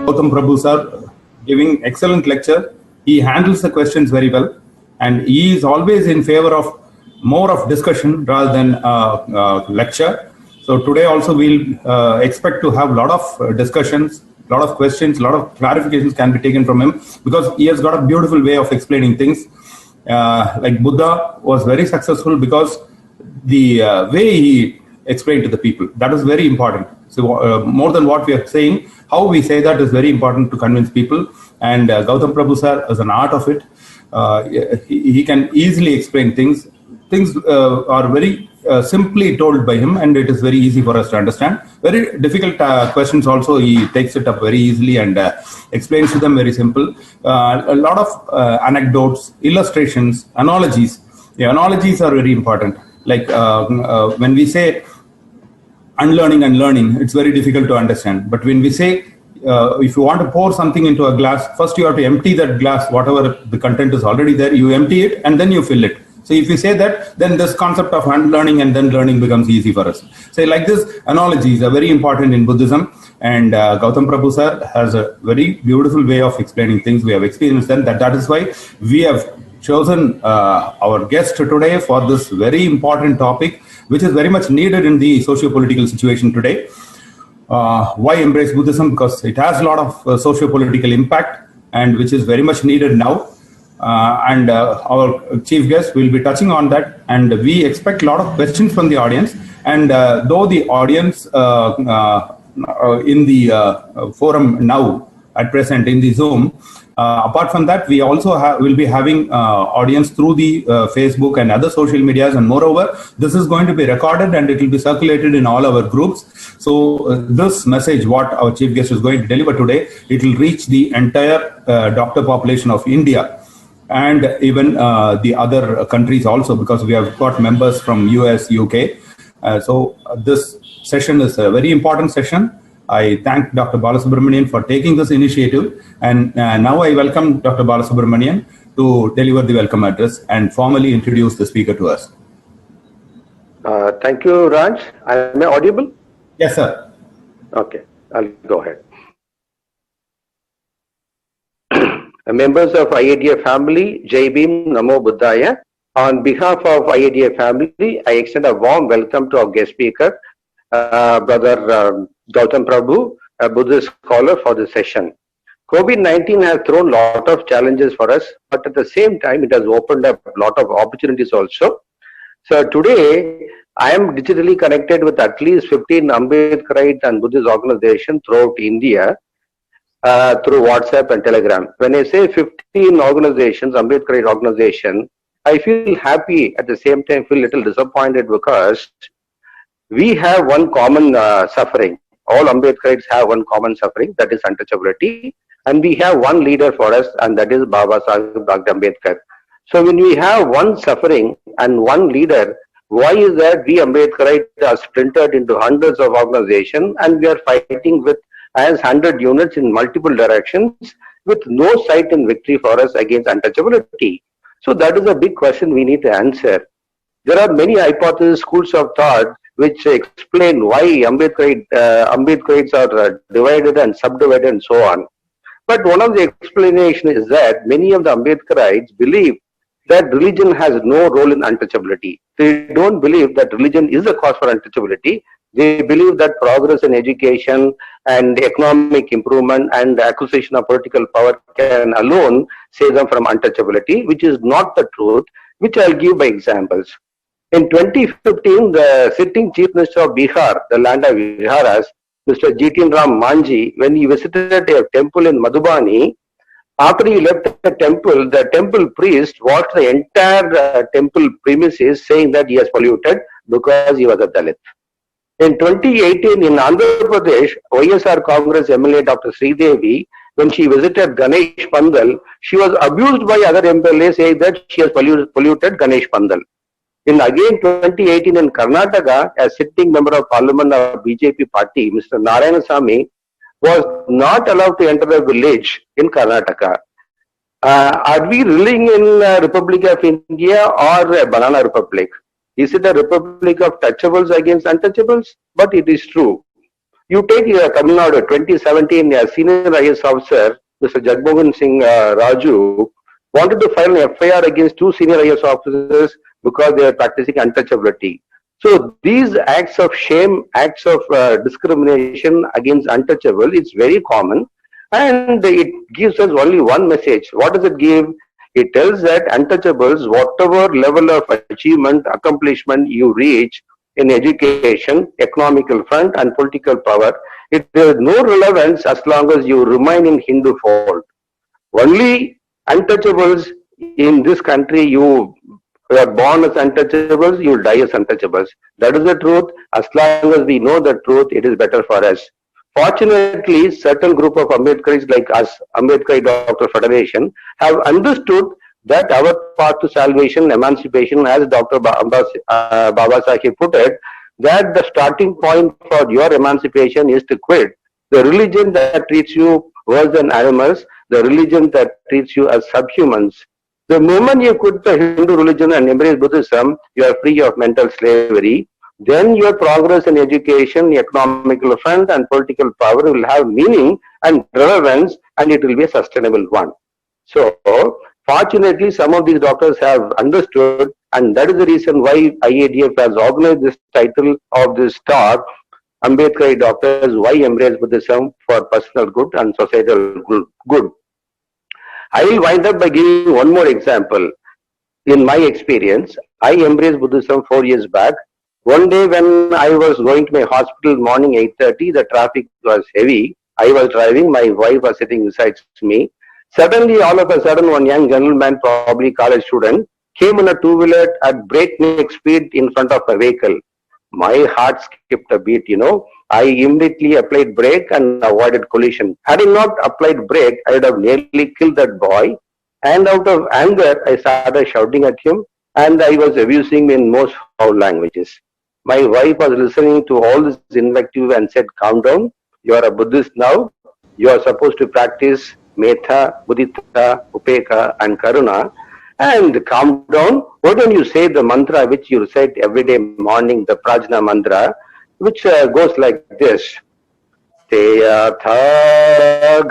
Gautam Prabhu sir giving excellent lecture. He handles the questions very well, and he is always in favor of more of discussion rather than lecture. So today also we'll expect to have a lot of discussions, a lot of questions, a lot of clarifications can be taken from him, because he has got a beautiful way of explaining things. Like Buddha was very successful because the way he explained to the people, that is very important. So more than what we are saying, how we say that is very important to convince people. And Gautam Prabhu sir is an art of it. He can easily explain things. Things are very simply told by him, and it is very easy for us to understand. Very difficult questions also, he takes it up very easily and explains to them very simple. A lot of anecdotes, illustrations, analogies. The analogies are very important. Like when we say unlearning and learning, it's very difficult to understand. But when we say, if you want to pour something into a glass, first you have to empty that glass, whatever the content is already there, you empty it and then you fill it. So if you say that, then this concept of unlearning and then learning becomes easy for us. So like this, analogies are very important in Buddhism, and Gautam Prabhu sir has a very beautiful way of explaining things. We have experienced them. That is why we have chosen our guest today for this very important topic, which is very much needed in the socio-political situation today. Why embrace Buddhism? Because it has a lot of socio-political impact, and which is very much needed now. And our chief guest will be touching on that, and we expect a lot of questions from the audience. And though the audience in the forum now at present in the Zoom, apart from that, we also will be having audience through the Facebook and other social medias. And moreover, this is going to be recorded and it will be circulated in all our groups. So this message, what our chief guest is going to deliver today, it will reach the entire doctor population of India, and even the other countries also, because we have got members from US, UK. So this session is a very important session. I thank Dr. Balasubramanian for taking this initiative. And now I welcome Dr. Balasubramanian to deliver the welcome address and formally introduce the speaker to us. Thank you, Raj. Am I audible? Yes, sir. Okay, I'll go ahead. Members of IADF family, Jai Bhim, Namo Buddhaya. On behalf of IADF family, I extend a warm welcome to our guest speaker, Brother Gautam Prabhu, a Buddhist scholar, for this session. COVID-19 has thrown a lot of challenges for us, but at the same time, it has opened up a lot of opportunities also. So today, I am digitally connected with at least 15 Ambedkarite and Buddhist organizations throughout India, through WhatsApp and Telegram. When I say 15 organizations, Ambedkarite organization, I feel happy, at the same time feel a little disappointed, because we have one common suffering. All Ambedkarites have one common suffering, that is untouchability. And we have one leader for us, and that is Baba Sahib Dr. Ambedkar. So when we have one suffering and one leader, why is that we Ambedkarites are splintered into hundreds of organizations, and we are fighting with as 100 units in multiple directions with no sight in victory for us against untouchability? So that is a big question we need to answer. There are many hypotheses, schools of thought, which explain why Ambedkarites are divided and subdivided and so on. But one of the explanations is that many of the Ambedkarites believe that religion has no role in untouchability. They don't believe that religion is a cause for untouchability. They believe that progress in education and economic improvement and acquisition of political power can alone save them from untouchability, which is not the truth, which I'll give by examples. In 2015, the sitting Chief Minister of Bihar, the land of Viharas, Mr. Jitin Ram Manji, when he visited a temple in Madhubani, after he left the temple priest walked the entire temple premises, saying that he has polluted because he was a Dalit. In 2018, in Andhra Pradesh, YSR Congress MLA Dr. Sridevi, when she visited Ganesh Pandal, she was abused by other MLAs, saying that she has polluted Ganesh Pandal. In again 2018 in Karnataka, a sitting member of Parliament of BJP party, Mr. Narayanasamy, was not allowed to enter the village in Karnataka. Are we living in a Republic of India or a banana republic? Is it a republic of touchables against untouchables? But it is true. You take Tamil Nadu, 2017, a senior IS officer, Mr. Jagmohan Singh Raju, wanted to file an FIR against 2 senior IS officers because they are practicing untouchability. So these acts of shame, acts of discrimination against untouchable, it's very common, and it gives us only one message. What does it give? It tells that untouchables, whatever level of achievement, accomplishment you reach in education, economical front and political power, it has no relevance as long as you remain in Hindu fold. Only untouchables in this country, you are born as untouchables, you will die as untouchables. That is the truth. As long as we know the truth, it is better for us. Fortunately, certain group of Ambedkaris like us, Ambedkar Doctor Federation, have understood that our path to salvation, emancipation, as Dr. Baba Sahib put it, that the starting point for your emancipation is to quit the religion that treats you worse than animals, the religion that treats you as subhumans. The moment you quit the Hindu religion and embrace Buddhism, you are free of mental slavery. Then your progress in education, economical front and political power will have meaning and relevance, and it will be a sustainable one. So, fortunately, some of these doctors have understood, and that is the reason why IADF has organized this title of this talk, Ambedkar Doctors, Why Embrace Buddhism for Personal Good and Societal Good. I will wind up by giving one more example. In my experience, I embraced Buddhism 4 years back. One day when I was going to my hospital morning 8:30, the traffic was heavy. I was driving, my wife was sitting beside me. Suddenly, all of a sudden, one young gentleman, probably college student, came on a two-wheeler at breakneck speed in front of my vehicle. My heart skipped a beat, I immediately applied brake and avoided collision. Had I not applied brake, I would have nearly killed that boy. And out of anger, I started shouting at him, and I was abusing him in most foul languages. My wife was listening to all this invective and said, "Calm down. You are a Buddhist now. You are supposed to practice Metta, Mudita, Upeka, and Karuna. And calm down. Why don't you say the mantra which you recite every day morning, the Prajna mantra, which goes like this. Teyatha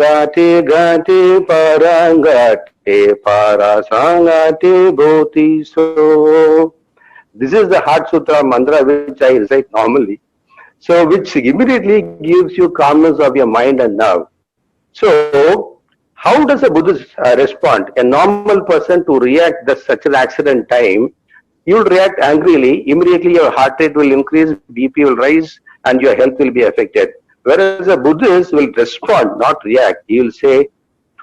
gati gati parangati parasangati bhoti so." This is the Heart Sutra mantra which I recite normally. So which immediately gives you calmness of your mind and nerve. So how does a Buddhist respond? A normal person to react at such an accident time, you will react angrily, immediately your heart rate will increase, BP will rise, and your health will be affected. Whereas a Buddhist will respond, not react. He will say,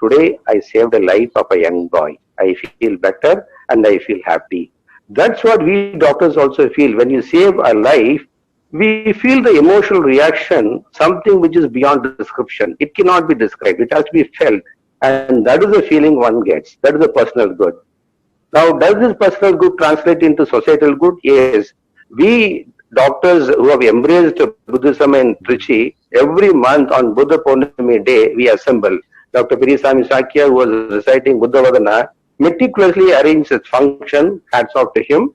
"Today I saved the life of a young boy. I feel better and I feel happy." That's what we doctors also feel. When you save a life, we feel the emotional reaction, something which is beyond description. It cannot be described. It has to be felt. And that is the feeling one gets. That is the personal good. Now, does this personal good translate into societal good? Yes. We doctors who have embraced Buddhism in Trichy, every month on Buddha Purnami day, we assemble. Dr. Pirisami Sakya, who was reciting Buddha Vadana, meticulously arranged his function, hats off to him.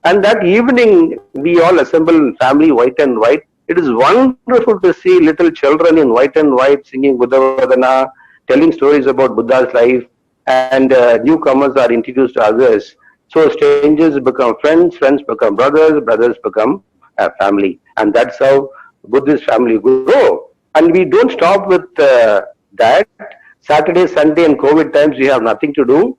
And that evening, we all assemble in family, white and white. It is wonderful to see little children in white and white singing Buddha Vadana, telling stories about Buddha's life, and newcomers are introduced to others. So strangers become friends, friends become brothers, brothers become a family. And that's how Buddhist family grow. And we don't stop with that. Saturday, Sunday and COVID times, we have nothing to do.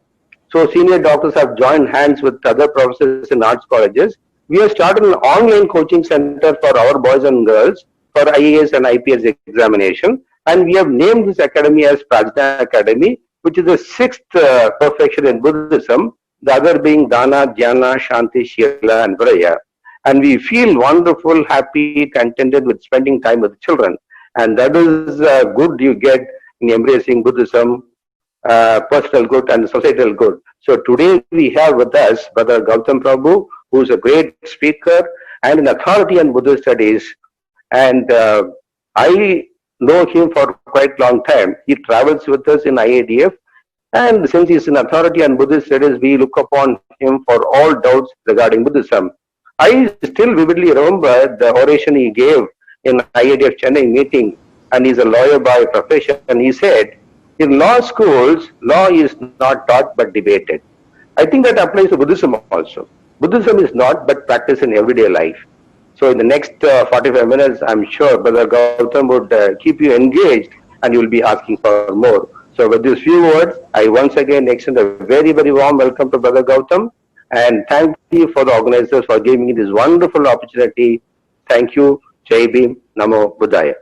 So senior doctors have joined hands with other professors in arts colleges. We have started an online coaching center for our boys and girls for IAS and IPS examination. And we have named this academy as Prajna Academy, which is the 6th perfection in Buddhism, the other being Dana, Dhyana, Shanti, Shila, and Viraya. And we feel wonderful, happy, contented with spending time with children. And that is good you get in embracing Buddhism, personal good and societal good. So today we have with us Brother Gautam Prabhu, who is a great speaker and an authority on Buddhist studies. And I know him for quite a long time. He travels with us in IADF. And since he is an authority on Buddhist studies, we look upon him for all doubts regarding Buddhism. I still vividly remember the oration he gave in IIDF Chennai meeting, and he's a lawyer by profession, and he said, in law schools, law is not taught but debated. I think that applies to Buddhism also. Buddhism is not but practiced in everyday life. So in the next 45 minutes, I'm sure Brother Gautam would keep you engaged and you will be asking for more. So with these few words, I once again extend a very, very warm welcome to Brother Gautam and thank you for the organizers for giving me this wonderful opportunity. Thank you. Jai Bhim. Namo Buddhaya.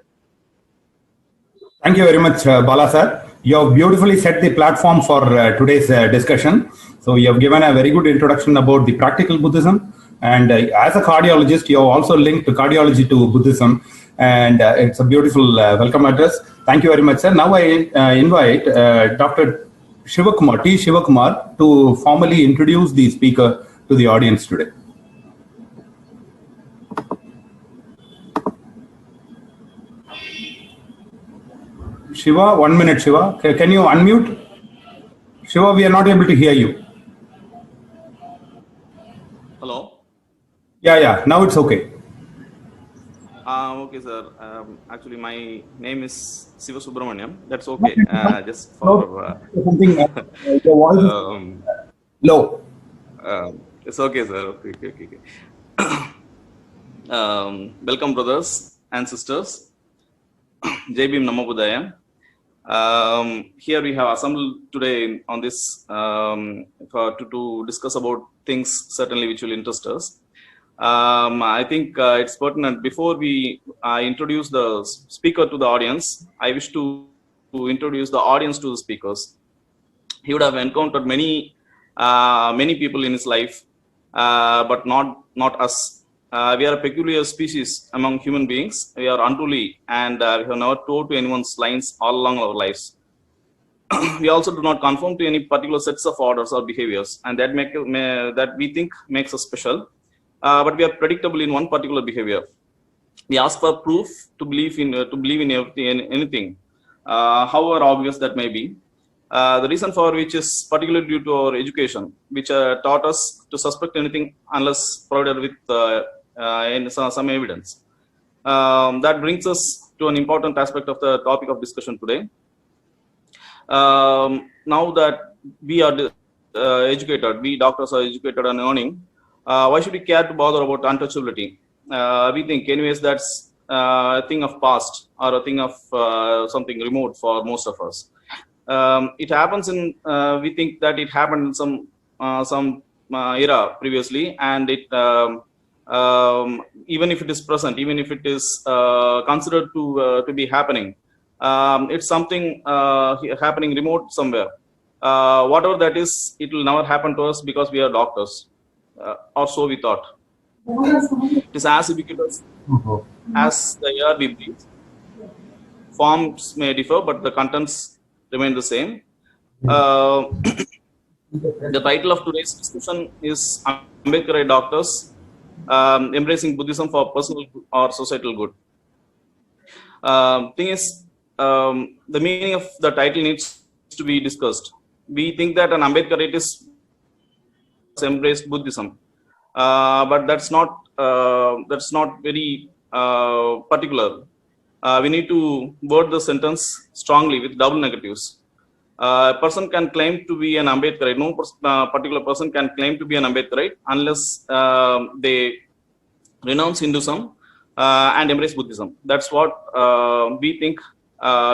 Thank you very much, Bala sir. You have beautifully set the platform for today's discussion. So you have given a very good introduction about the practical Buddhism. And as a cardiologist, you have also linked cardiology to Buddhism. And it's a beautiful welcome address. Thank you very much, sir. Now I invite Dr. Shivakumar, T. Shivakumar, to formally introduce the speaker to the audience today. Shiva, 1 minute, Shiva. Can you unmute? Shiva, we are not able to hear you. Hello? Yeah. Now it's okay. Okay, sir. Actually, my name is Siva Subramaniam. That's okay. Just for... Something, your voice is low. It's okay, sir. Okay. Welcome, brothers and sisters. Jai Bhim, Namo Buddhaya. Here we have assembled today on this to discuss about things certainly which will interest us. I think it's pertinent. Before we introduce the speaker to the audience, I wish to introduce the audience to the speakers. He would have encountered many people in his life, but not us. We are a peculiar species among human beings. We are unruly and we have never toed to anyone's lines all along our lives. We also do not conform to any particular sets of orders or behaviors, and that we think makes us special. But we are predictable in one particular behavior. We ask for proof to believe in anything, however obvious that may be. The reason for which is particularly due to our education, which taught us to suspect anything unless provided with some evidence. That brings us to an important aspect of the topic of discussion today. Now that we are educated, we doctors are educated and earning, why should we care to bother about untouchability? We think anyways that's a thing of past or a thing of something remote for most of us. It happens in, we think that it happened in some era previously, and it even if it is present, even if it is considered to be happening, it's something happening remote somewhere. Whatever that is, it will never happen to us because we are doctors, or so we thought. It is as ubiquitous as the air we breathe. Forms may differ, but the contents remain the same. The title of today's discussion is Ambedkarite Doctors, Embracing Buddhism for Personal or Societal Good. Thing is, the meaning of the title needs to be discussed. We think that an Ambedkarite embraced Buddhism, but that's not very particular. We need to word the sentence strongly with double negatives. A person can claim to be an Ambedkarite. No particular person can claim to be an Ambedkarite unless they renounce Hinduism and embrace Buddhism. That's what we think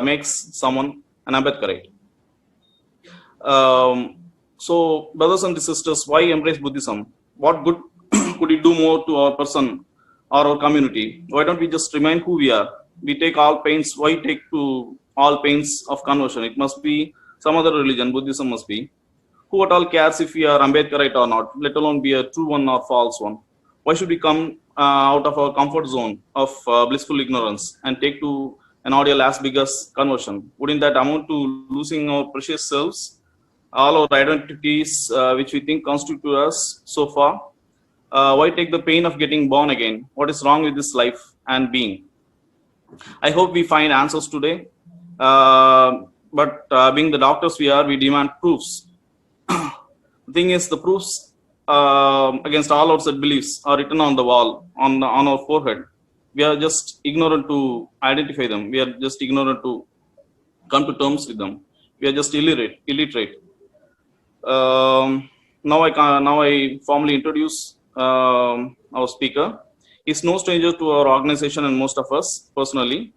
makes someone an Ambedkarite. So, brothers and sisters, why embrace Buddhism? What good could it do more to our person or our community? Why don't we just remain who we are? We take all pains. Why take to all pains of conversion? It must be some other religion. Buddhism must be. Who at all cares if we are Ambedkarite or not, let alone be a true one or false one? Why should we come out of our comfort zone of blissful ignorance and take to an ordeal as big as conversion? Wouldn't that amount to losing our precious selves, all our identities which we think constitute us so far? Why take the pain of getting born again? What is wrong with this life and being? I hope we find answers today. But being the doctors we are, we demand proofs. The thing is, the proofs against all outside beliefs are written on the wall, on our forehead. we are just ignorant to identify them. We are just ignorant to come to terms with them. We are just illiterate. Now I formally introduce our speaker. He's no stranger to our organization and most of us personally.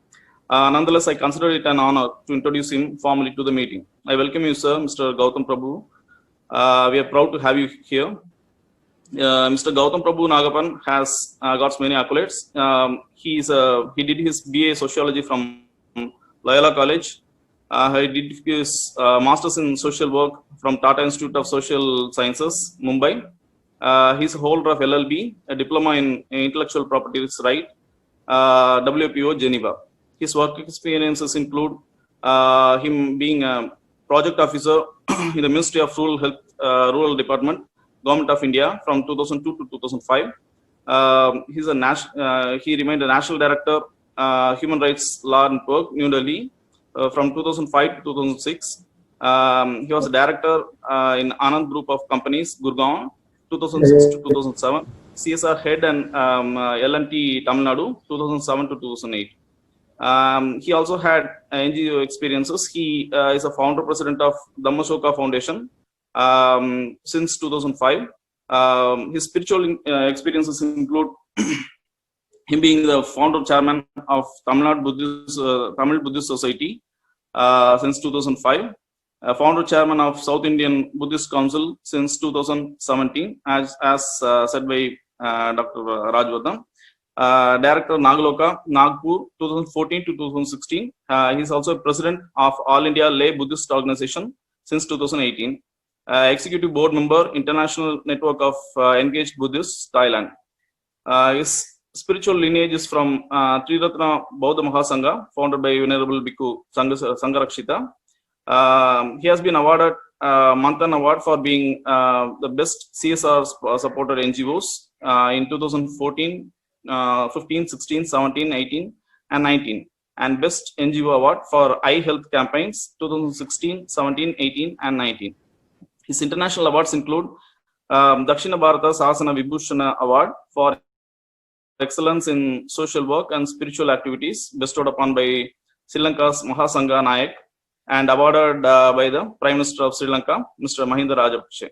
Nonetheless, I consider it an honor to introduce him formally to the meeting. I welcome you, sir, Mr. Gautam Prabhu. We are proud to have you here. Mr. Gautam Prabhu Nagapan has got many accolades. He did his BA Sociology from Loyola College. He did his Masters in Social Work from Tata Institute of Social Sciences, Mumbai. He's a holder of LLB, a Diploma in Intellectual Property Right, WPO, Geneva. His work experiences include him being a project officer in the Ministry of Rural Department, Government of India from 2002 to 2005. He remained a National Director, Human Rights Law Network, New Delhi, from 2005 to 2006. He was a director in Anand Group of Companies, Gurgaon, 2006 to 2007. CSR head and L&T Tamil Nadu, 2007 to 2008. He also had NGO experiences. He is a founder president of Dhammashoka Foundation since 2005. His spiritual experiences include him being the founder chairman of Tamil Buddhist Society since 2005. Founder chairman of South Indian Buddhist Council since 2017, as said by Dr. Rajwardhan. Director Nagaloka, Nagpur, 2014 to 2016. He is also president of All India Lay Buddhist Organization since 2018. Executive board member, International Network of Engaged Buddhists, Thailand. His spiritual lineage is from Triratna Bauddha Mahasangha, founded by Venerable Bhikkhu Sangharakshita. He has been awarded Manthan Award for being the best CSR supported NGOs in 2014, 15, 16, 17, 18, and 19, and Best NGO Award for Eye Health Campaigns 2016, 17, 18, and 19. His international awards include Dakshina Bharata Sasana Vibhushana Award for excellence in social work and spiritual activities, bestowed upon by Sri Lanka's Mahasangha Nayak, and awarded by the Prime Minister of Sri Lanka, Mr. Mahinda Rajapakse.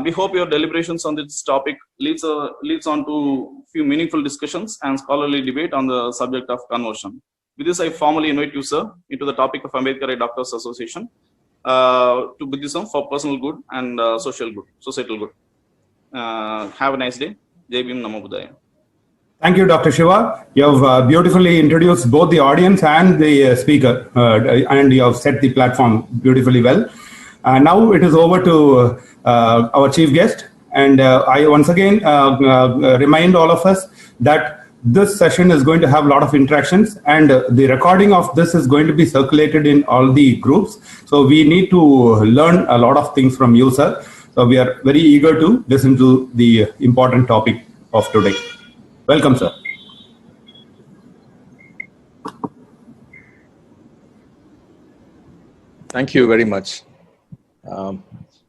We hope your deliberations on this topic leads on to few meaningful discussions and scholarly debate on the subject of conversion. With this, I formally invite you, sir, into the topic of Ambedkar Doctors Association to Buddhism for personal good and societal good. Have a nice day. Jai Bhim, Namo Buddhaya. Thank you, Dr. Shiva. You have beautifully introduced both the audience and the speaker, and you have set the platform beautifully well. Now it is over to our chief guest, and I once again remind all of us that this session is going to have a lot of interactions, and the recording of this is going to be circulated in all the groups. So we need to learn a lot of things from you, sir. So we are very eager to listen to the important topic of today. Welcome, sir. Thank you very much.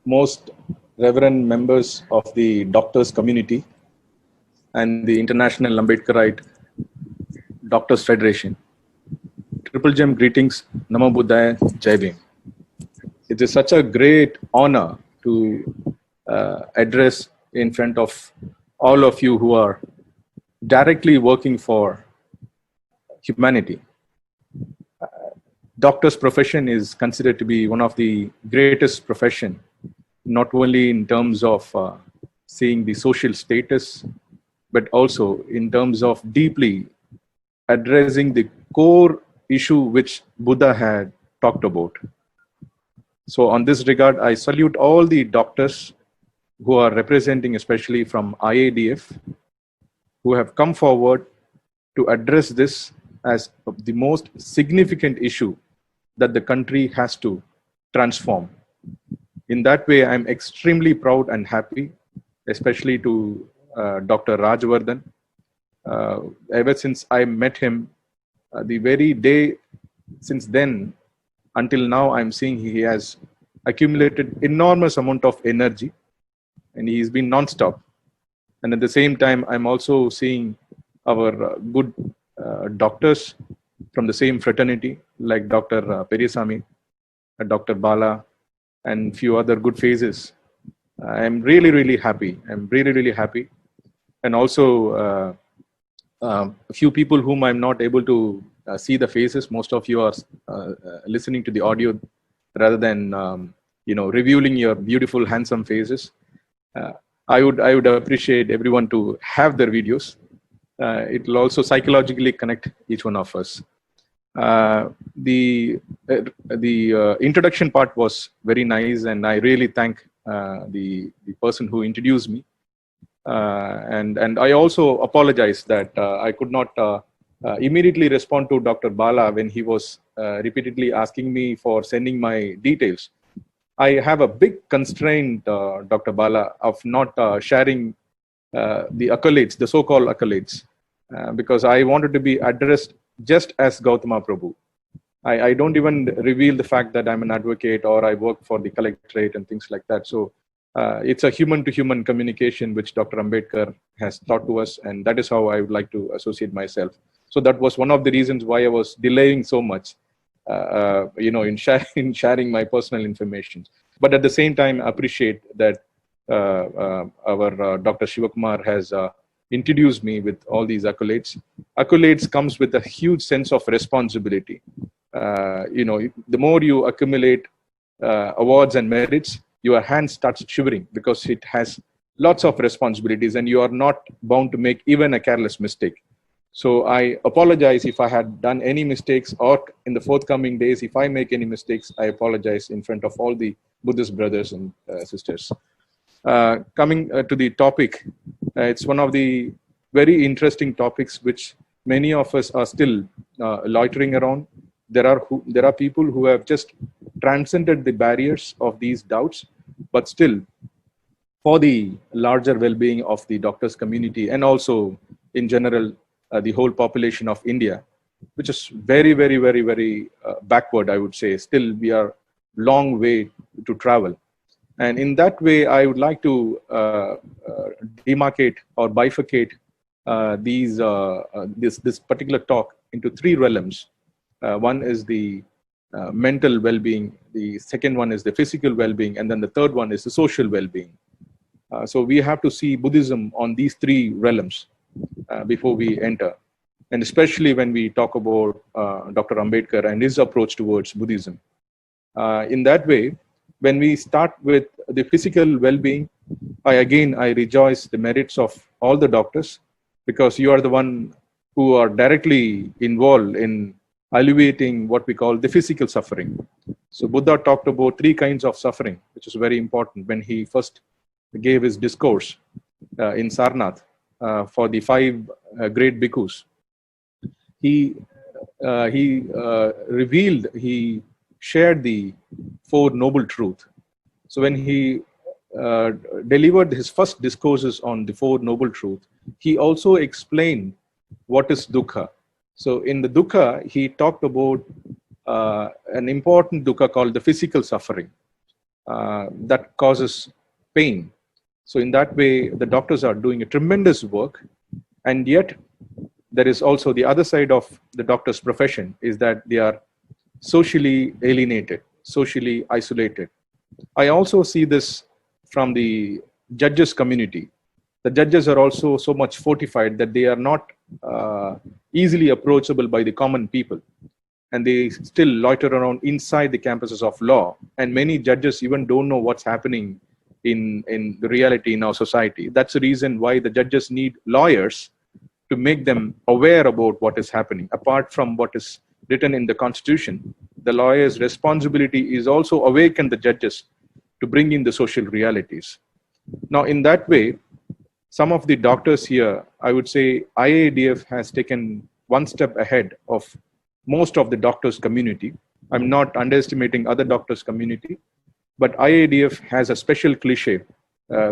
Most reverend members of the doctors community and the International Ambedkarite Doctors Federation. Triple Gem greetings, Namo Buddhaya, Jai Bhim. It is such a great honor to address in front of all of you who are directly working for humanity. Doctor's profession is considered to be one of the greatest profession, not only in terms of seeing the social status, but also in terms of deeply addressing the core issue which Buddha had talked about. So on this regard, I salute all the doctors who are representing, especially from IADF, who have come forward to address this as the most significant issue that the country has to transform. In that way, I'm extremely proud and happy, especially to Dr. Rajwardhan. Ever since I met him, the very day since then until now, I'm seeing he has accumulated enormous amount of energy, and he's been non-stop. And at the same time, I'm also seeing our good doctors from the same fraternity, like Dr. Perisami, Dr. Bala, and few other good faces. I'm really, really happy. I'm really, really happy. And also a few people whom I'm not able to see the faces. Most of you are listening to the audio rather than reviewing your beautiful, handsome faces. I would appreciate everyone to have their videos. It will also psychologically connect each one of us. The introduction part was very nice, and I really thank the person who introduced me. And I also apologize that I could not immediately respond to Dr. Bala when he was repeatedly asking me for sending my details. I have a big constraint, Dr. Bala, of not sharing the accolades, the so-called accolades, because I wanted to be addressed just as Gautama Prabhu. I don't even reveal the fact that I'm an advocate or I work for the collectorate and things like that. So it's a human-to-human communication which Dr. Ambedkar has taught to us, and that is how I would like to associate myself. So that was one of the reasons why I was delaying so much, in sharing my personal information. But at the same time, I appreciate that our Dr. Shivakumar has introduced me with all these accolades. Accolades comes with a huge sense of responsibility. The more you accumulate awards and merits, your hand starts shivering because it has lots of responsibilities and you are not bound to make even a careless mistake. So I apologize if I had done any mistakes, or in the forthcoming days, if I make any mistakes, I apologize in front of all the Buddhist brothers and sisters. Coming to the topic, it's one of the very interesting topics which many of us are still loitering around. There are people who have just transcended the barriers of these doubts, but still, for the larger well-being of the doctors community and also in general the whole population of India, which is very, very, very, very backward, I would say. Still, we are long way to travel. And in that way, I would like to demarcate or bifurcate this particular talk into three realms. One is the mental well-being, the second one is the physical well-being, and then the third one is the social well-being. So we have to see Buddhism on these three realms before we enter. And especially when we talk about Dr. Ambedkar and his approach towards Buddhism. In that way, when we start with the physical well-being, I rejoice the merits of all the doctors, because you are the one who are directly involved in alleviating what we call the physical suffering. So Buddha talked about three kinds of suffering, which is very important when he first gave his discourse in Sarnath for the 5 great bhikkhus. He shared the 4 noble truths. So when he delivered his first discourses on the 4 noble truths, he also explained what is dukkha. So in the dukkha, he talked about an important dukkha called the physical suffering that causes pain. So in that way, the doctors are doing a tremendous work, and yet there is also the other side of the doctor's profession, is that they are socially alienated, socially isolated. I also see this from the judges community. The judges are also so much fortified that they are not easily approachable by the common people. And they still loiter around inside the campuses of law. And many judges even don't know what's happening in the reality in our society. That's the reason why the judges need lawyers to make them aware about what is happening. Apart from what is written in the Constitution, the lawyer's responsibility is also awaken the judges to bring in the social realities. Now, in that way, some of the doctors here, I would say IADF has taken one step ahead of most of the doctors community. I'm not underestimating other doctors community, but IADF has a special cliche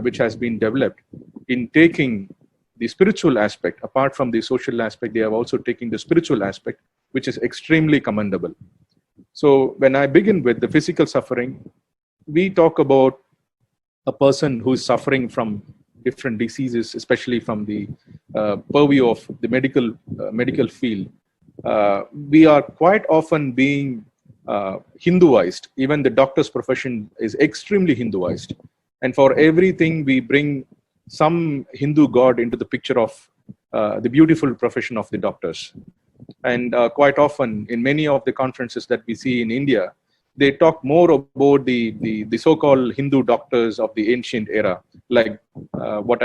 which has been developed in taking the spiritual aspect. Apart from the social aspect, they have also taken the spiritual aspect, which is extremely commendable. So when I begin with the physical suffering, we talk about a person who is suffering from different diseases, especially from the purview of the medical field, we are quite often being Hinduized. Even the doctor's profession is extremely Hinduized. And for everything, we bring some Hindu god into the picture of the beautiful profession of the doctors. And quite often, in many of the conferences that we see in India, they talk more about the so-called Hindu doctors of the ancient era, like what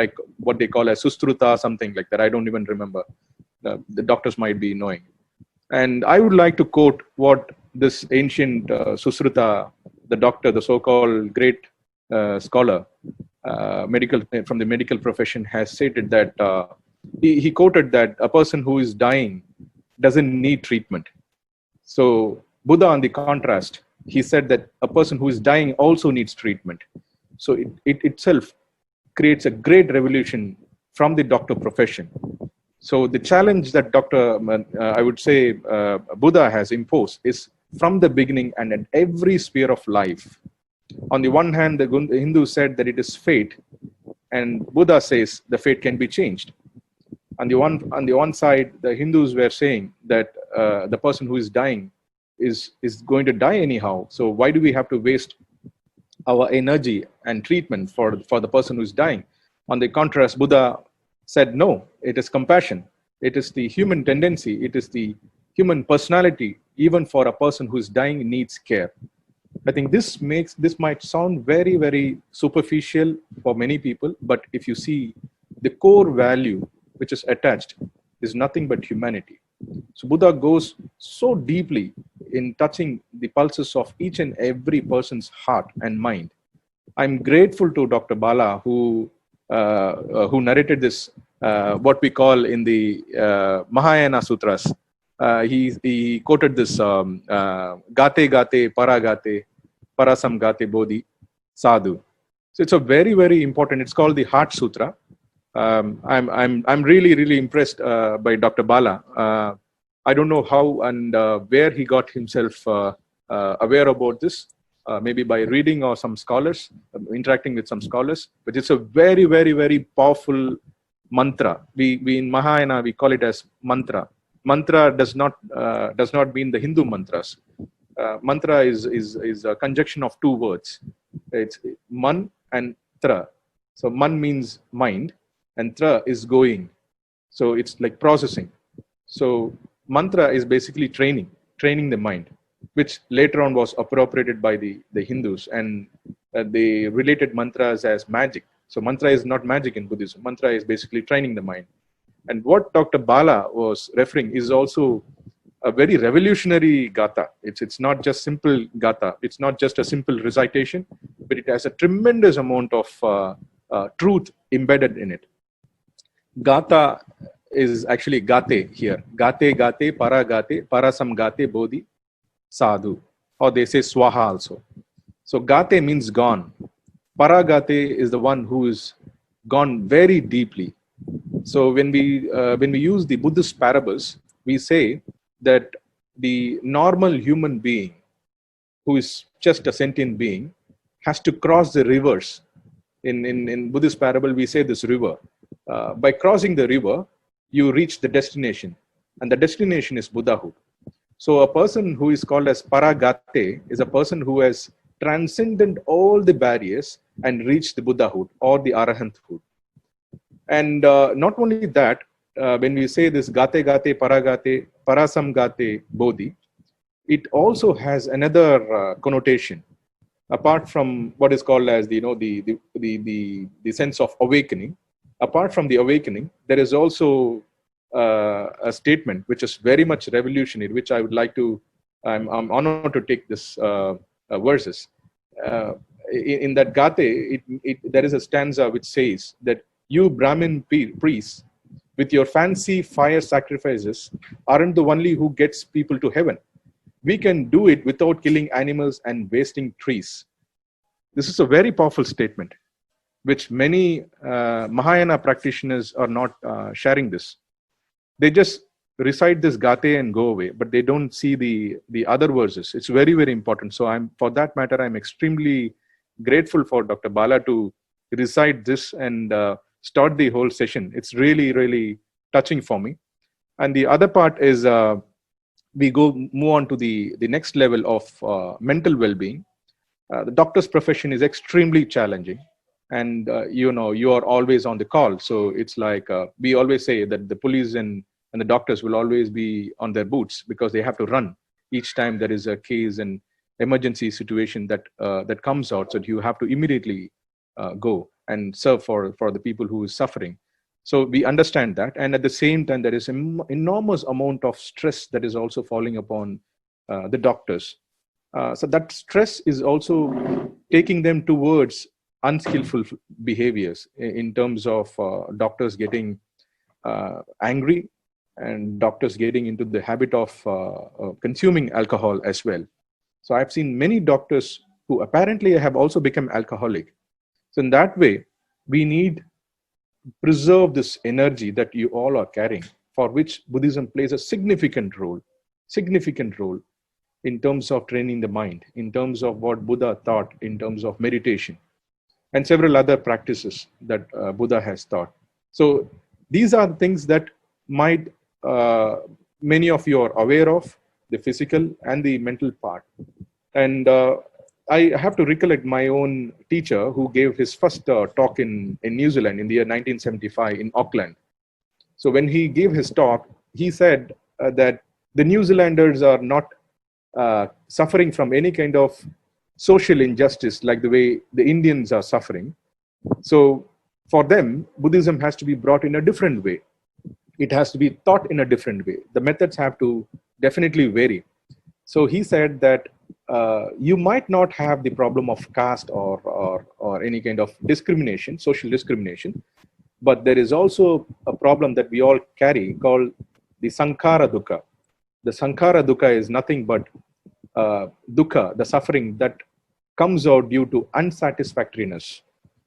they call as Sustruta, something like that. I don't even remember. The doctors might be knowing. And I would like to quote what this ancient Susruta, the doctor, the so-called great scholar, medical from the medical profession, has stated that he quoted that a person who is dying doesn't need treatment. So Buddha, on the contrast, he said that a person who is dying also needs treatment. So it itself creates a great revolution from the doctor profession. So the challenge that I would say Buddha has imposed is from the beginning and in every sphere of life. On the one hand, the Hindu said that it is fate, and Buddha says the fate can be changed. On the one side, the Hindus were saying that the person who is dying is going to die anyhow. So why do we have to waste our energy and treatment for the person who is dying? On the contrast, Buddha said, no, it is compassion. It is the human tendency. It is the human personality. Even for a person who is dying needs care. I think this might sound very, very superficial for many people, but if you see the core value which is attached is nothing but humanity. So Buddha goes so deeply in touching the pulses of each and every person's heart and mind. I'm grateful to Dr. Bala who narrated this, what we call in the Mahayana Sutras. He quoted this Gate Gate Paragate Parasam Gate Bodhi Sadhu. So it's a very, very important. It's called the Heart Sutra. I'm really impressed by Dr. Bala. I don't know how and where he got himself aware about this. Maybe by reading or some scholars, interacting with some scholars. But it's a very, very, very powerful mantra. We in Mahayana we call it as mantra. Mantra does not mean the Hindu mantras. Mantra is a conjunction of two words. It's man and tra. So man means mind, and tra is going. So it's like processing. So mantra is basically training the mind, which later on was appropriated by the Hindus, and they related mantras as magic. So mantra is not magic in Buddhism. Mantra is basically training the mind. And what Dr. Bala was referring is also a very revolutionary gatha. It's not just simple gatha. It's not just a simple recitation, but it has a tremendous amount of truth embedded in it. Gatha is actually gate here. Gate, gate, para gate, parasam gate, bodhi, sadhu. Or they say swaha also. So gate means gone. Paragate is the one who is gone very deeply. So when we use the Buddhist parables, we say that the normal human being, who is just a sentient being, has to cross the rivers. In Buddhist parable, we say this river. By crossing the river, you reach the destination, and the destination is Buddhahood. So a person who is called as Paragate is a person who has transcended all the barriers and reached the Buddhahood or the Arahanthood. And not only that, when we say this Gate Gate Paragate Parasam Gate Bodhi, it also has another connotation. Apart from what is called as the sense of awakening, apart from the awakening, there is also a statement which is very much revolutionary, which I would like to, I'm honored to take this verses. In that Gate, there is a stanza which says that you Brahmin priests, with your fancy fire sacrifices, aren't the only who gets people to heaven. We can do it without killing animals and wasting trees. This is a very powerful statement, which many Mahayana practitioners are not sharing this. They just recite this Gate and go away, but they don't see the other verses. It's very, very important. So for that matter, I'm extremely grateful for Dr. Bala to recite this and start the whole session. It's really, really touching for me. And the other part is we move on to the next level of mental well-being. The doctor's profession is extremely challenging, and you are always on the call. So it's like we always say that the police and the doctors will always be on their boots because they have to run each time there is a case and emergency situation that comes out. So you have to immediately go and serve for the people who is suffering. So we understand that, and at the same time there is an enormous amount of stress that is also falling upon the doctors. So that stress is also taking them towards unskillful behaviors in terms of doctors getting angry and doctors getting into the habit of consuming alcohol as well. So I've seen many doctors who apparently have also become alcoholic. So in that way, we need to preserve this energy that you all are carrying, for which Buddhism plays a significant role in terms of training the mind, in terms of what Buddha taught, in terms of meditation, and several other practices that Buddha has taught. So these are things that might many of you are aware of, the physical and the mental part. And I have to recollect my own teacher who gave his first talk in New Zealand in the year 1975 in Auckland. So when he gave his talk, he said that the New Zealanders are not suffering from any kind of social injustice like the way the Indians are suffering. So for them, Buddhism has to be brought in a different way. It has to be taught in a different way. The methods have to definitely vary. So he said that you might not have the problem of caste or any kind of discrimination, social discrimination, but there is also a problem that we all carry called the Sankhara Dukkha. The Sankhara Dukkha is nothing but dukkha, the suffering that comes out due to unsatisfactoriness.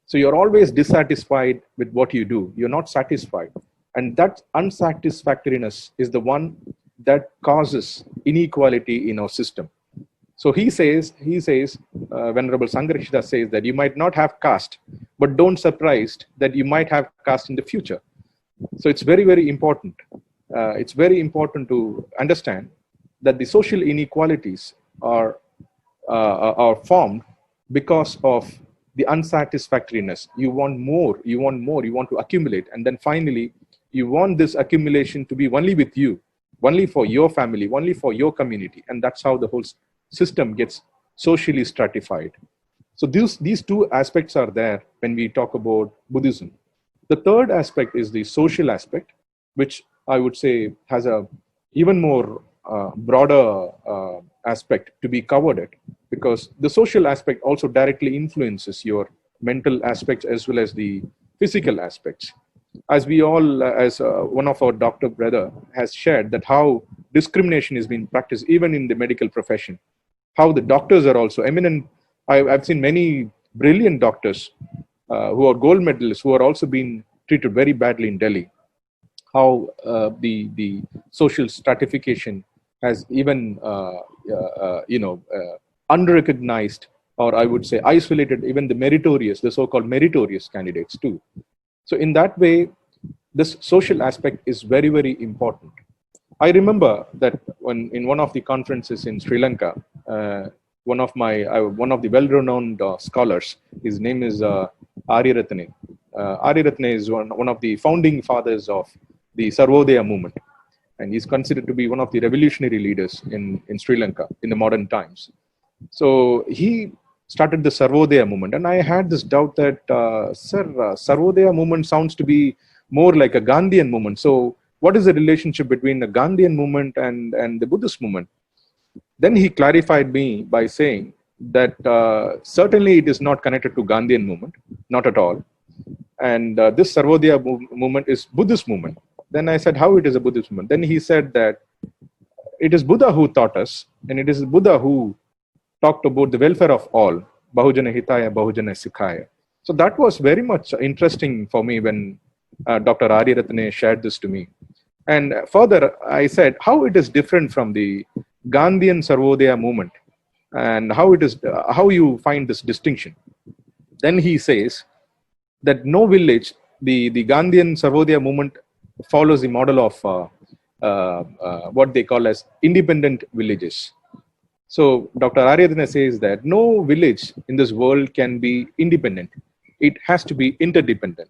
So you're always dissatisfied with what you do. You're not satisfied. And that unsatisfactoriness is the one that causes inequality in our system. So he says, Venerable Sangharakshita says that you might not have caste, but don't surprised that you might have caste in the future. So it's very, very important. It's very important to understand that the social inequalities are formed because of the unsatisfactoriness. You want more, you want to accumulate. And then finally, you want this accumulation to be only with you, only for your family, only for your community. And that's how the whole system gets socially stratified. So these two aspects are there when we talk about Buddhism. The third aspect is the social aspect, which I would say has a even more broader aspect to be covered, because the social aspect also directly influences your mental aspects as well as the physical aspects. As we all, as one of our doctor brother has shared, that how discrimination is being practiced even in the medical profession, how the doctors are also eminent. I've seen many brilliant doctors who are gold medalists who are also being treated very badly in Delhi. How the social stratification has even unrecognized, or I would say isolated even the so-called meritorious candidates too. So in that way, this social aspect is very, very important. I remember that when in one of the conferences in Sri Lanka, one of the well-renowned scholars, his name is Ariyaratne. Ariyaratne is one of the founding fathers of the Sarvodaya movement, and he's considered to be one of the revolutionary leaders in Sri Lanka in the modern times. So he started the Sarvodaya movement, and I had this doubt that, Sarvodaya movement sounds to be more like a Gandhian movement. So what is the relationship between the Gandhian movement and the Buddhist movement? Then he clarified me by saying that certainly it is not connected to Gandhian movement, not at all. And this Sarvodaya movement is Buddhist movement. Then I said, how it is a Buddhist movement? Then he said that it is Buddha who taught us, and it is Buddha who talked about the welfare of all, Bahujana Hitaya, Bahujana Sukhaya. So that was very much interesting for me when Dr. Ariyaratne shared this to me. And further, I said how it is different from the Gandhian Sarvodaya movement, and how you find this distinction. Then he says that no village the Gandhian Sarvodaya movement follows the model of what they call as independent villages. So Dr. Aryadhana says that no village in this world can be independent. It has to be interdependent.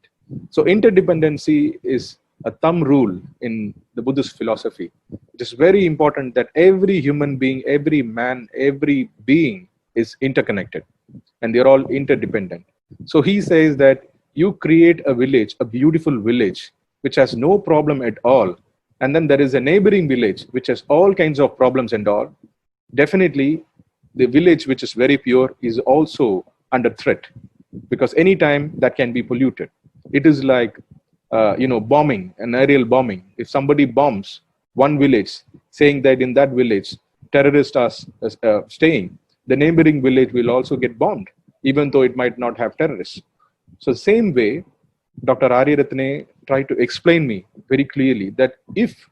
So interdependency is a thumb rule in the Buddhist philosophy. It is very important that every human being, every man, every being is interconnected and they're all interdependent. So he says that you create a village, a beautiful village, which has no problem at all. And then there is a neighboring village, which has all kinds of problems and all. Definitely, the village which is very pure is also under threat because anytime that can be polluted. It is like, bombing, an aerial bombing. If somebody bombs one village, saying that in that village terrorists are staying, the neighboring village will also get bombed, even though it might not have terrorists. So same way, Dr. Aryarathne tried to explain me very clearly that if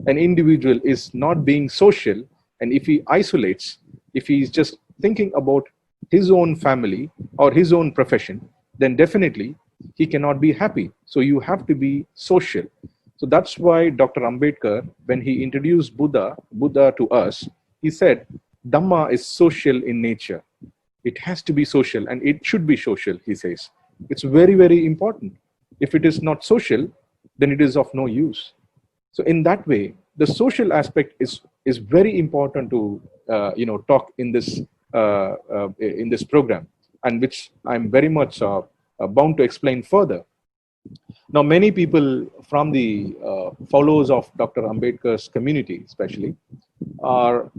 an individual is not being social, and if he isolates, if he is just thinking about his own family or his own profession, then definitely he cannot be happy. So you have to be social. So that's why Dr. Ambedkar, when he introduced Buddha to us, he said, Dhamma is social in nature. It has to be social and it should be social, he says. It's very, very important. If it is not social, then it is of no use. So in that way, the social aspect is very important to talk in this program, and which I'm very much bound to explain further. Now, many people from the followers of Dr. Ambedkar's community, especially, are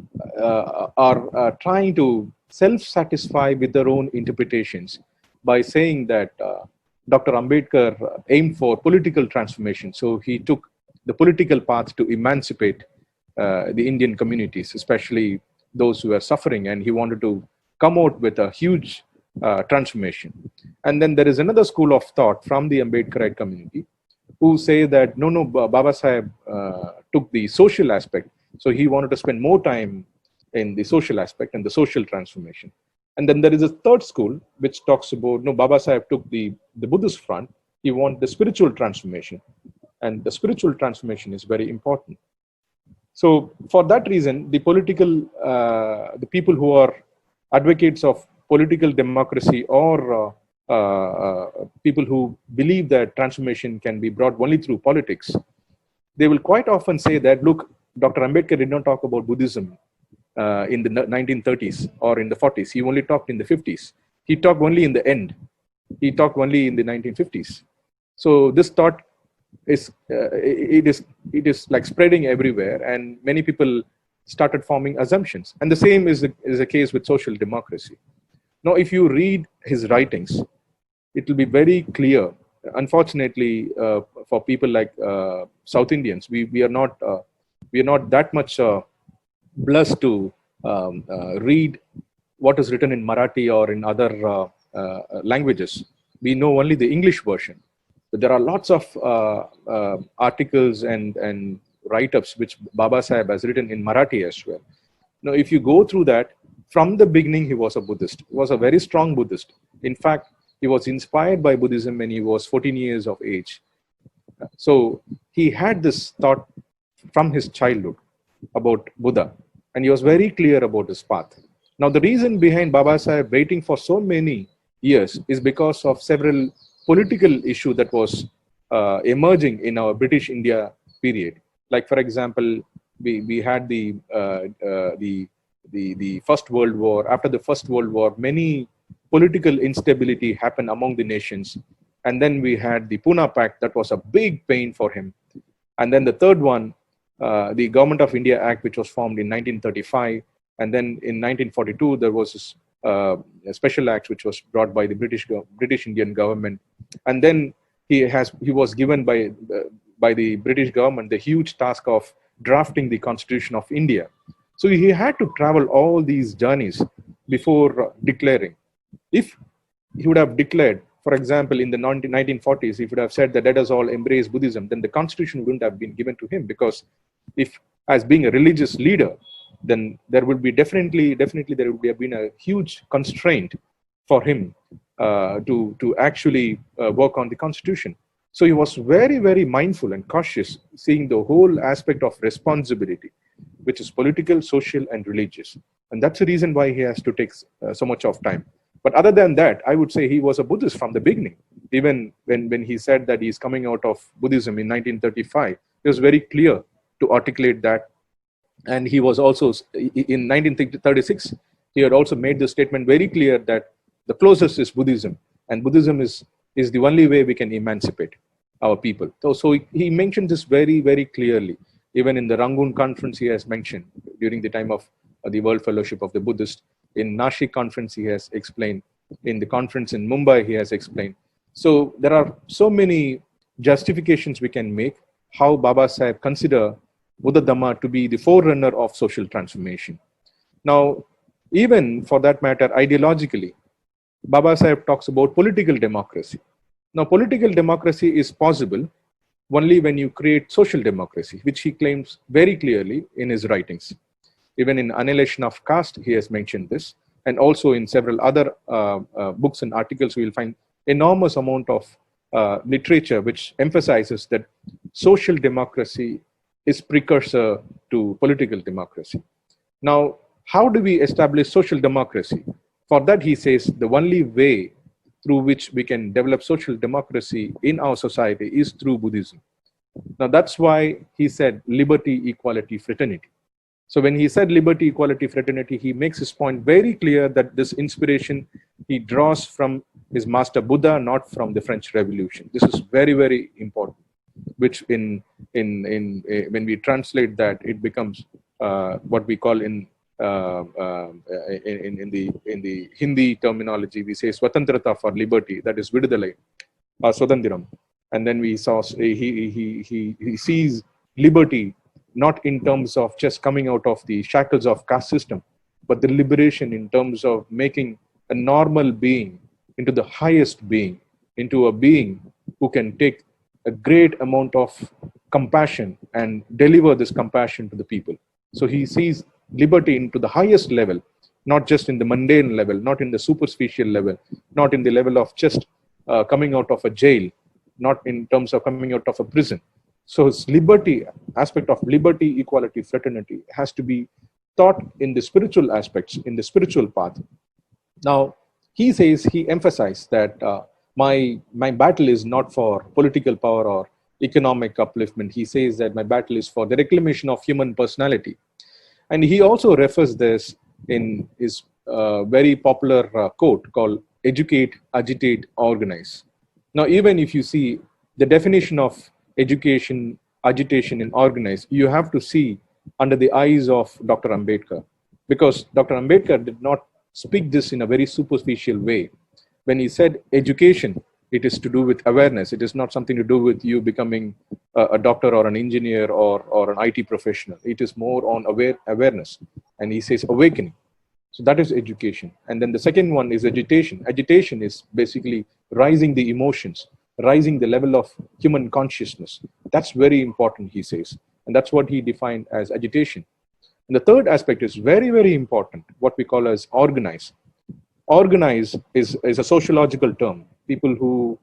trying to self-satisfy with their own interpretations by saying that Dr. Ambedkar aimed for political transformation. So he took the political path to emancipate the Indian communities, especially those who are suffering, and he wanted to come out with a huge transformation. And then there is another school of thought from the Ambedkarite community who say that no, Baba Saheb took the social aspect, so he wanted to spend more time in the social aspect and the social transformation. And then there is a third school which talks about, no, Baba Saheb took the Buddhist front, he wanted the spiritual transformation, and the spiritual transformation is very important. So for that reason, the people who are advocates of political democracy or people who believe that transformation can be brought only through politics, they will quite often say that, look, Dr. Ambedkar did not talk about Buddhism in the 1930s or in the 40s. He only talked in the 50s. He talked only in the end. He talked only in the 1950s. So this thought is like spreading everywhere, and many people started forming assumptions. And the same is the case with social democracy. Now, if you read his writings, it will be very clear. Unfortunately, for people like South Indians, we are not that much blessed to read what is written in Marathi or in other languages. We know only the English version. But there are lots of articles and write-ups which Baba Saheb has written in Marathi as well. Now, if you go through that, from the beginning, he was a Buddhist. He was a very strong Buddhist. In fact, he was inspired by Buddhism when he was 14 years of age. So he had this thought from his childhood about Buddha, and he was very clear about his path. Now, the reason behind Baba Saheb waiting for so many years is because of several political issue that was emerging in our British India period. Like, for example, we had the First World War. After the First World War, many political instability happened among the nations. And then we had the Pune Pact. That was a big pain for him. And then the third one, the Government of India Act, which was formed in 1935. And then in 1942, there was this a special act which was brought by the British Indian government. And then he was given by the British government the huge task of drafting the Constitution of India. So he had to travel all these journeys before declaring. If he would have declared, for example, in the 1940s, if he would have said that let us all embrace Buddhism, then the Constitution wouldn't have been given to him, because if, as being a religious leader, then there would be definitely there would have been a huge constraint for him to actually work on the Constitution. So he was very, very mindful and cautious, seeing the whole aspect of responsibility, which is political, social, and religious. And that's the reason why he has to take so much of time. But other than that, I would say he was a Buddhist from the beginning. Even when he said that he's coming out of Buddhism in 1935, he was very clear to articulate that. And he was also, in 1936, he had also made the statement very clear that the closest is Buddhism, and Buddhism is the only way we can emancipate our people. So he mentioned this very, very clearly. Even in the Rangoon conference, he has mentioned during the time of the World Fellowship of the Buddhist. In Nashik conference, he has explained. In the conference in Mumbai, he has explained. So there are so many justifications we can make how Baba Sahib consider Buddha Dhamma to be the forerunner of social transformation. Now, even for that matter, ideologically, Baba Sahib talks about political democracy. Now, political democracy is possible only when you create social democracy, which he claims very clearly in his writings. Even in Annihilation of Caste, he has mentioned this. And also in several other books and articles, we will find enormous amount of literature which emphasizes that social democracy is precursor to political democracy. Now, how do we establish social democracy? For that, he says the only way through which we can develop social democracy in our society is through Buddhism. Now, that's why he said liberty, equality, fraternity. So when he said liberty, equality, fraternity, he makes his point very clear that this inspiration he draws from his master Buddha, not from the French Revolution. This is very, very important, which when we translate that, it becomes what we call in the Hindi terminology, we say Swatantrata for liberty, that is Vidudalai, Swatantiram. And then we saw he sees liberty not in terms of just coming out of the shackles of caste system, but the liberation in terms of making a normal being into the highest being, into a being who can take a great amount of compassion and deliver this compassion to the people. So he sees liberty into the highest level, not just in the mundane level, not in the superficial level, not in the level of just coming out of a jail, not in terms of coming out of a prison. So his liberty, aspect of liberty, equality, fraternity has to be taught in the spiritual aspects, in the spiritual path. Now, he says, he emphasized that my battle is not for political power or economic upliftment. He says that my battle is for the reclamation of human personality. And he also refers this in his very popular quote called educate, agitate, organize. Now, even if you see the definition of education, agitation, and organize, you have to see under the eyes of Dr. Ambedkar, because Dr. Ambedkar did not speak this in a very superficial way. When he said education, it is to do with awareness. It is not something to do with you becoming a doctor or an engineer or an IT professional. It is more on awareness. And he says awakening. So that is education. And then the second one is agitation. Agitation is basically rising the emotions, rising the level of human consciousness. That's very important, he says. And that's what he defined as agitation. And the third aspect is very, very important, what we call as organize. Organize is a sociological term. People who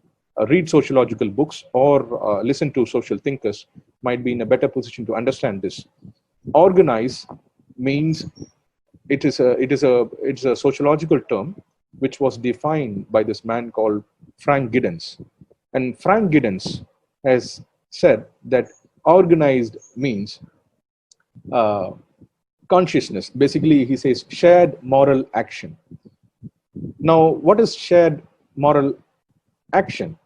read sociological books or listen to social thinkers might be in a better position to understand this. Organize means it is a sociological term which was defined by this man called Frank Giddens. And Frank Giddens has said that organized means consciousness. Basically, he says shared moral action. Now, what is shared moral action?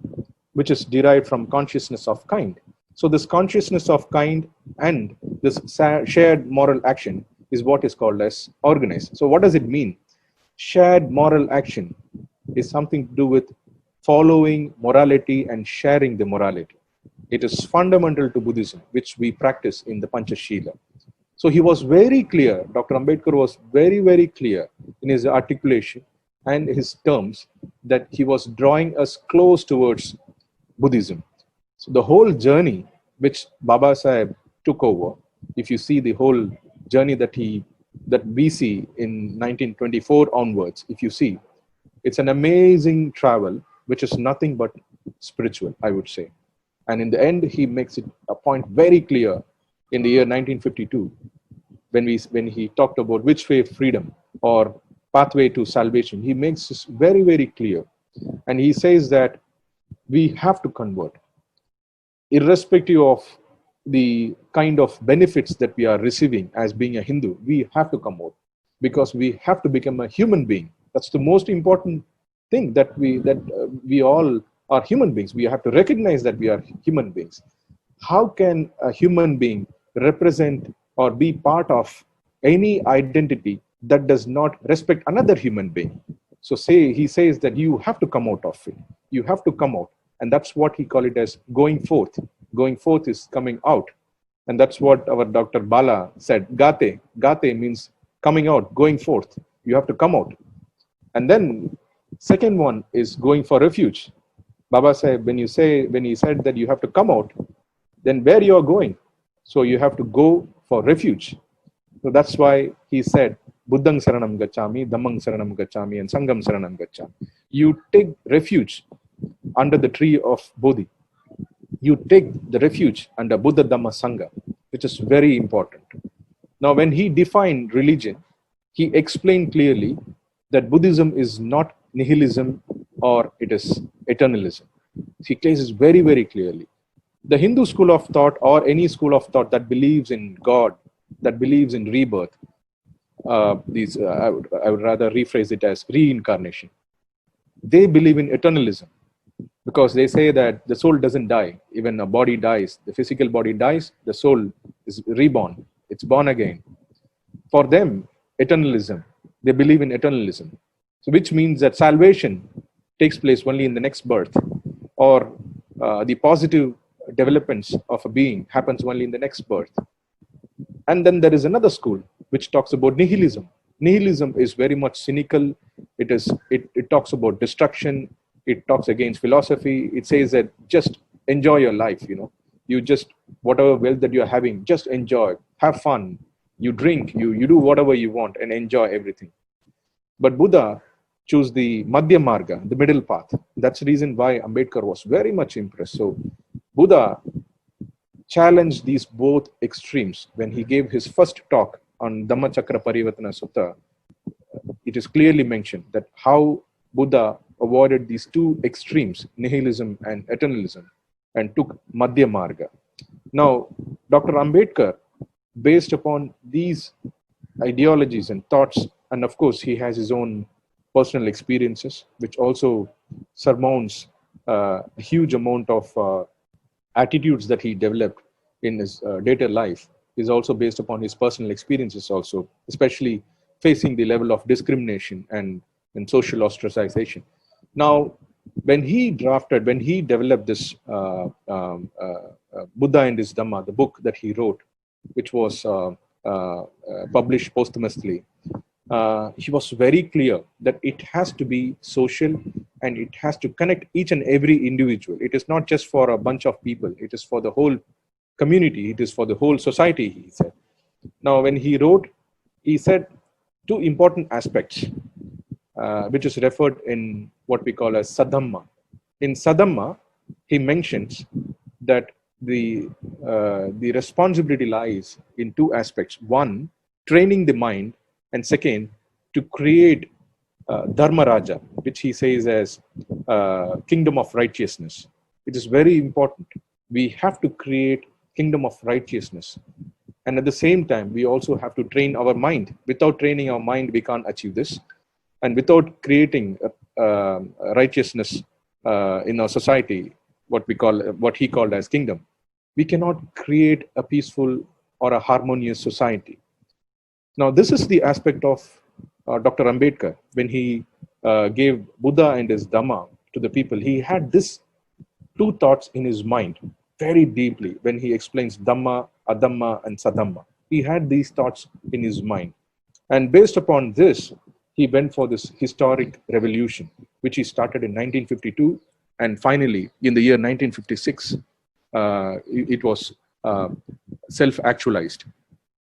Which is derived from consciousness of kind. So this consciousness of kind and this shared moral action is what is called as organized. So what does it mean? Shared moral action is something to do with following morality and sharing the morality. It is fundamental to Buddhism, which we practice in the Panchashila. So he was very clear, Dr. Ambedkar was very, very clear in his articulation and his terms that he was drawing us close towards Buddhism. So the whole journey which Baba Sahib took over, if you see the whole journey that we see in 1924 onwards, if you see, it's an amazing travel, which is nothing but spiritual, I would say. And in the end, he makes it a point very clear in the year 1952 when he talked about which way freedom or pathway to salvation. He makes this very, very clear. And he says that we have to convert, irrespective of the kind of benefits that we are receiving as being a Hindu. We have to come out because we have to become a human being. That's the most important thing, that we all are human beings. We have to recognize that we are human beings. How can a human being represent or be part of any identity that does not respect another human being? So he says that you have to come out of it. You have to come out. And that's what he called it as going forth. Going forth is coming out. And that's what our Dr. Bala said. Gate. Gate means coming out, going forth. You have to come out. And then second one is going for refuge. Baba said, when he said that you have to come out, then where you are going? So you have to go for refuge. So that's why he said, Buddhang Saranam Gacchami, Dhammang Saranam Gacchami, and Sangham Saranam Gacchami. You take refuge under the tree of Bodhi. You take the refuge under Buddha Dhamma Sangha, which is very important. Now, when he defined religion, he explained clearly that Buddhism is not nihilism or it is eternalism. He places very, very clearly. The Hindu school of thought or any school of thought that believes in God, that believes in rebirth, I would rather rephrase it as reincarnation. They believe in eternalism because they say that the soul doesn't die. Even a body dies, the physical body dies, the soul is reborn. It's born again. For them, eternalism, they believe in eternalism. So which means that salvation takes place only in the next birth, or the positive developments of a being happens only in the next birth. And then there is another school which talks about nihilism. Nihilism is very much cynical. It talks about destruction. It talks against philosophy. It says that just enjoy your life. You just, whatever wealth that you're having, just enjoy, have fun. You drink, you do whatever you want and enjoy everything. But Buddha chose the Madhya Marga, the middle path. That's the reason why Ambedkar was very much impressed. So Buddha challenged these both extremes. When he gave his first talk on Dhammachakra Parivartana Sutta, it is clearly mentioned that how Buddha avoided these two extremes, nihilism and eternalism, and took Madhya Marga. Now, Dr. Ambedkar, based upon these ideologies and thoughts, and of course, he has his own personal experiences, which also surmounts a huge amount of attitudes that he developed in his day-to-day life, is also based upon his personal experiences also, especially facing the level of discrimination and social ostracization. Now, when he developed this Buddha and his Dhamma, the book that he wrote, which was published posthumously, he was very clear that it has to be social and it has to connect each and every individual. It is not just for a bunch of people. It is for the whole community. It is for the whole society, he said. Now, when he wrote, he said two important aspects, which is referred in what we call as Sadhamma. In Sadhamma, he mentions that the responsibility lies in two aspects. One, training the mind, and second, to create Dharma Raja, which he says as kingdom of righteousness. It is very important. We have to create kingdom of righteousness. And at the same time, we also have to train our mind. Without training our mind, we can't achieve this. And without creating righteousness in our society, what he called as kingdom, we cannot create a peaceful or a harmonious society. Now, this is the aspect of Dr. Ambedkar. When he gave Buddha and his Dhamma to the people, he had this two thoughts in his mind very deeply when he explains Dhamma, Adhamma, and Sadhamma. He had these thoughts in his mind. And based upon this, he went for this historic revolution, which he started in 1952. And finally, in the year 1956, it was self-actualized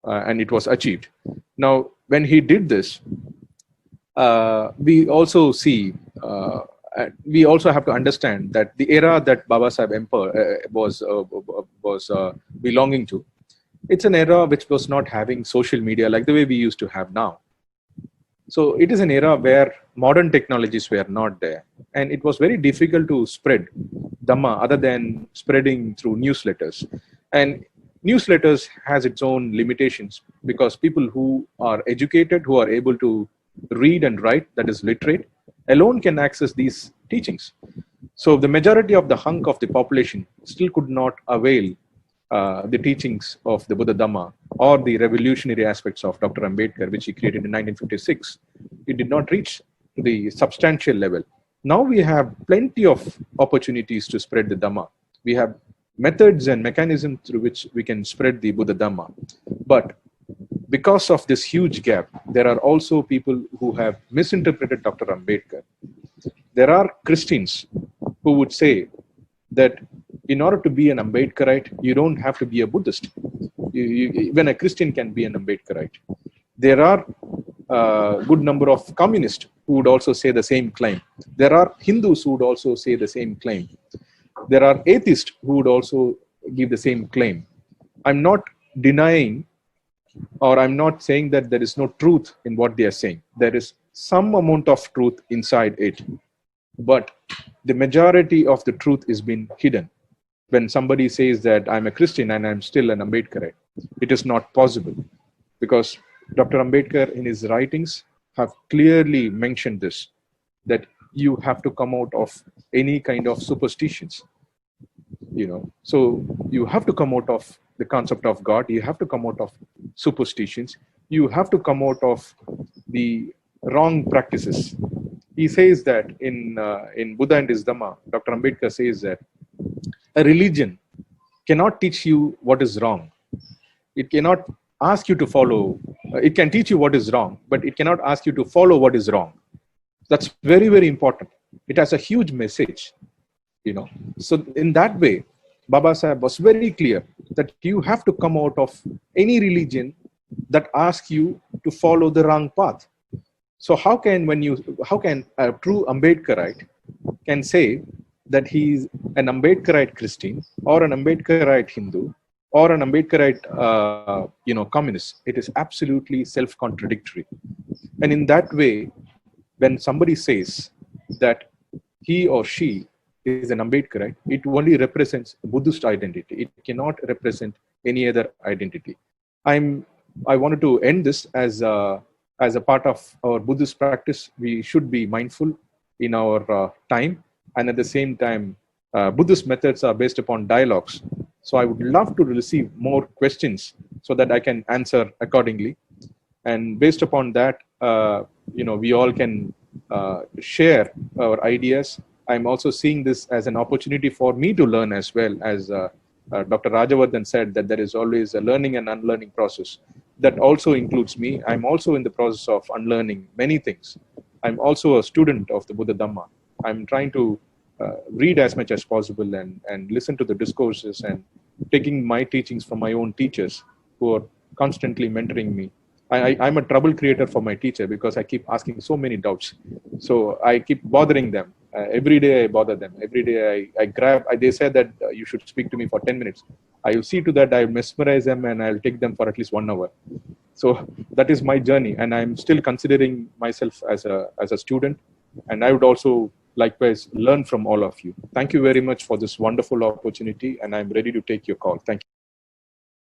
and it was achieved. Now, when he did this, we also see we also have to understand that the era that Baba Sahib was belonging to, it's an era which was not having social media like the way we used to have now. So it is an era where modern technologies were not there. And it was very difficult to spread Dhamma other than spreading through newsletters. And newsletters has its own limitations because people who are educated, who are able to read and write, that is literate, alone can access these teachings. So the majority of the hunk of the population still could not avail the teachings of the Buddha Dhamma or the revolutionary aspects of Dr. Ambedkar, which he created in 1956. It did not reach the substantial level. Now we have plenty of opportunities to spread the Dhamma. We have methods and mechanisms through which we can spread the Buddha Dhamma. But because of this huge gap, there are also people who have misinterpreted Dr. Ambedkar. There are Christians who would say that in order to be an Ambedkarite, you don't have to be a Buddhist. Even a Christian can be an Ambedkarite. There are a good number of communists who would also say the same claim. There are Hindus who would also say the same claim. There are atheists who would also give the same claim. I'm not denying, or I'm not saying that there is no truth in what they are saying. There is some amount of truth inside it, but the majority of the truth is being hidden. When somebody says that I'm a Christian and I'm still an Ambedkarite, it is not possible, because Dr. Ambedkar in his writings have clearly mentioned this, that you have to come out of any kind of superstitions. So you have to come out of the concept of God. You have to come out of superstitions. You have to come out of the wrong practices. He says that in Buddha and his Dhamma, Dr. Ambedkar says that a religion cannot teach you what is wrong. It cannot ask you to follow. It can teach you what is wrong, but it cannot ask you to follow what is wrong. That's very, very important. It has a huge message. So in that way, Baba Sahib was very clear that you have to come out of any religion that asks you to follow the wrong path. So how can a true Ambedkarite can say that he's an Ambedkarite Christian or an Ambedkarite Hindu or an Ambedkarite communist? It is absolutely self-contradictory. And in that way, when somebody says that he or she is an Ambedkarite, it only represents the Buddhist identity. It cannot represent any other identity. I wanted to end this as a part of our Buddhist practice. We should be mindful in our time, and at the same time, Buddhist methods are based upon dialogues. So I would love to receive more questions so that I can answer accordingly. And based upon that, we all can share our ideas. I'm also seeing this as an opportunity for me to learn as well. As Dr. Rajavardhan said, that there is always a learning and unlearning process. That also includes me. I'm also in the process of unlearning many things. I'm also a student of the Buddha Dhamma. I'm trying to read as much as possible and listen to the discourses and taking my teachings from my own teachers who are constantly mentoring me. I'm a trouble creator for my teacher because I keep asking so many doubts. So I keep bothering them. Every day I bother them. Every day they said that you should speak to me for 10 minutes. I will see to that I will mesmerize them and I'll take them for at least 1 hour. So that is my journey, and I'm still considering myself as a student, and I would also likewise learn from all of you. Thank you very much for this wonderful opportunity, and I'm ready to take your call. Thank you.